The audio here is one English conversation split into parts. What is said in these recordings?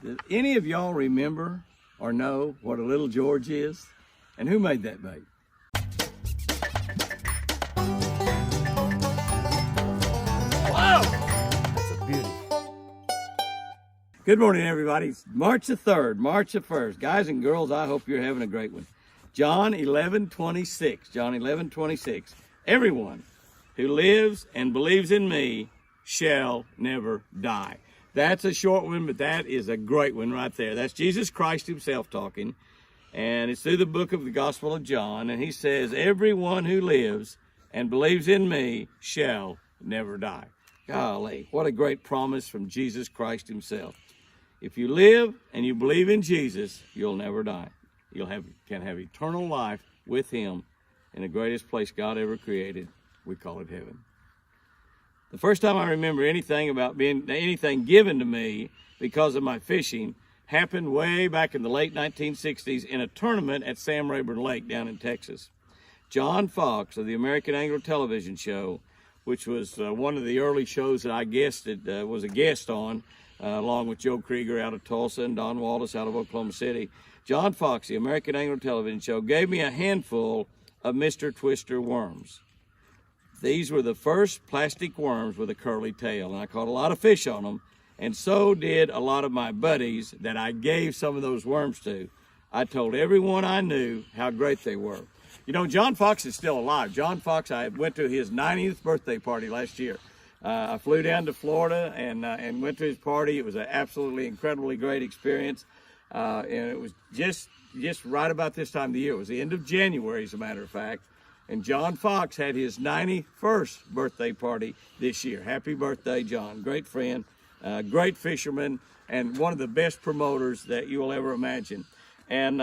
Does any of y'all remember or know what a little George is? And who made that bait? Wow! That's a beauty. Good morning, everybody. It's March the 3rd, March the 1st. Guys and girls, I hope you're having a great one. John 11:26. John 11:26. Everyone who lives and believes in me shall never die. That's a short one, but that is a great one right there. That's Jesus Christ himself talking, and it's through the book of the Gospel of John, and he says, everyone who lives and believes in me shall never die. Golly, what a great promise from Jesus Christ himself. If you live and you believe in Jesus, you'll never die. Can have eternal life with him in the greatest place God ever created. We call it heaven. The first time I remember anything given to me because of my fishing happened way back in the late 1960s in a tournament at Sam Rayburn Lake down in Texas. John Fox of the American Angler Television Show, which was one of the early shows that I was a guest on, along with Joe Krieger out of Tulsa and Don Wallace out of Oklahoma City. John Fox, the American Angler Television Show, gave me a handful of Mr. Twister worms. These were the first plastic worms with a curly tail, and I caught a lot of fish on them, and so did a lot of my buddies that I gave some of those worms to. I told everyone I knew how great they were. You know, John Fox is still alive. John Fox, I went to his 90th birthday party last year. I flew down to Florida and went to his party. It was an absolutely incredibly great experience, and it was just right about this time of the year. It was the end of January, as a matter of fact. And John Fox had his 91st birthday party this year. Happy birthday, John. Great friend, great fisherman, and one of the best promoters that you will ever imagine. And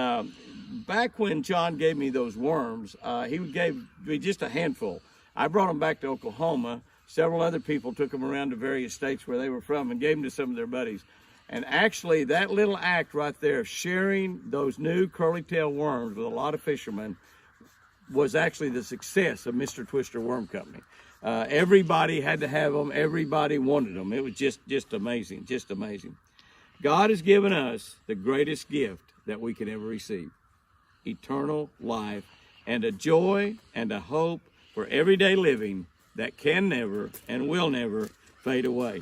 back when John gave me those worms, he gave me just a handful. I brought them back to Oklahoma. Several other people took them around to various states where they were from and gave them to some of their buddies. And actually, that little act right there of sharing those new curly tail worms with a lot of fishermen was actually the success of Mr. Twister Worm Company. Everybody had to have them. Everybody wanted them. It was just amazing, just amazing. God has given us the greatest gift that we could ever receive: eternal life and a joy and a hope for everyday living that can never and will never fade away.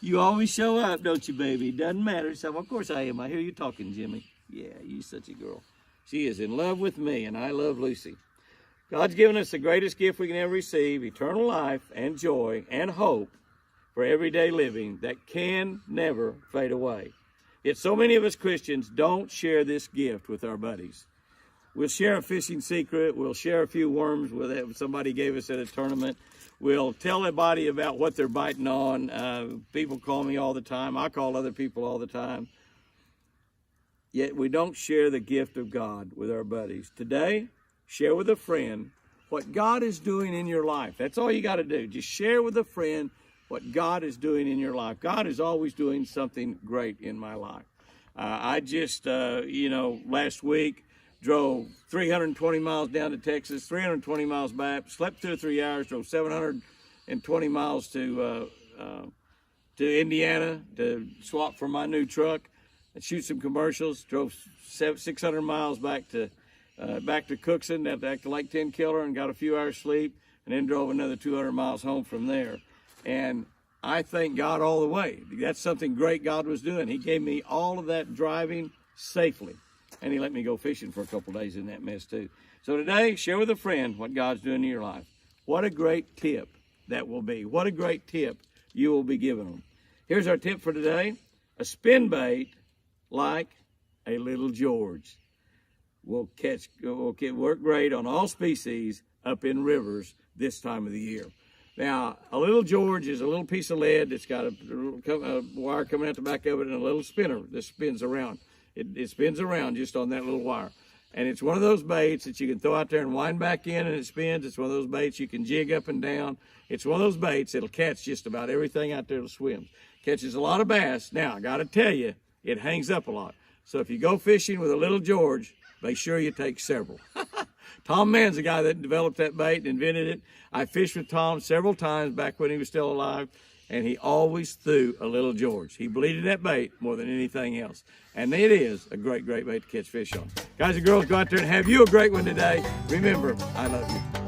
You always show up, don't you, baby? Doesn't matter. So, of course I am. I hear you talking, Jimmy. Yeah, you're such a girl. She is in love with me, and I love Lucy. God's given us the greatest gift we can ever receive: eternal life and joy and hope for everyday living that can never fade away. Yet so many of us Christians don't share this gift with our buddies. We'll share a fishing secret. We'll share a few worms that somebody gave us at a tournament. We'll tell everybody about what they're biting on. People call me all the time. I call other people all the time. Yet we don't share the gift of God with our buddies. Today, share with a friend what God is doing in your life. That's all you got to do. Just share with a friend what God is doing in your life. God is always doing something great in my life. I just, last week drove 320 miles down to Texas, 320 miles back, slept 2 or 3 hours, drove 720 miles to Indiana to swap for my new truck and shoot some commercials. Drove 600 miles back to Cookson, back to Lake Tenkiller, and got a few hours sleep, and then drove another 200 miles home from there. And I thank God all the way. That's something great God was doing. He gave me all of that driving safely, and he let me go fishing for a couple days in that mess too. So today, share with a friend what God's doing in your life. What a great tip that will be. What a great tip you will be giving them. Here's our tip for today: a spin bait like a little George will work great on all species up in rivers this time of the year. Now, a little George is a little piece of lead that's got a wire coming out the back of it and a little spinner that spins around. It spins around just on that little wire. And it's one of those baits that you can throw out there and wind back in and it spins. It's one of those baits you can jig up and down. It's one of those baits that'll catch just about everything out there that swims. Catches a lot of bass. Now, I got to tell you, it hangs up a lot. So if you go fishing with a little George, make sure you take several. Tom Mann's the guy that developed that bait and invented it. I fished with Tom several times back when he was still alive, and he always threw a little George. He believed in that bait more than anything else. And it is a great, great bait to catch fish on. Guys and girls, go out there and have you a great one today. Remember, I love you.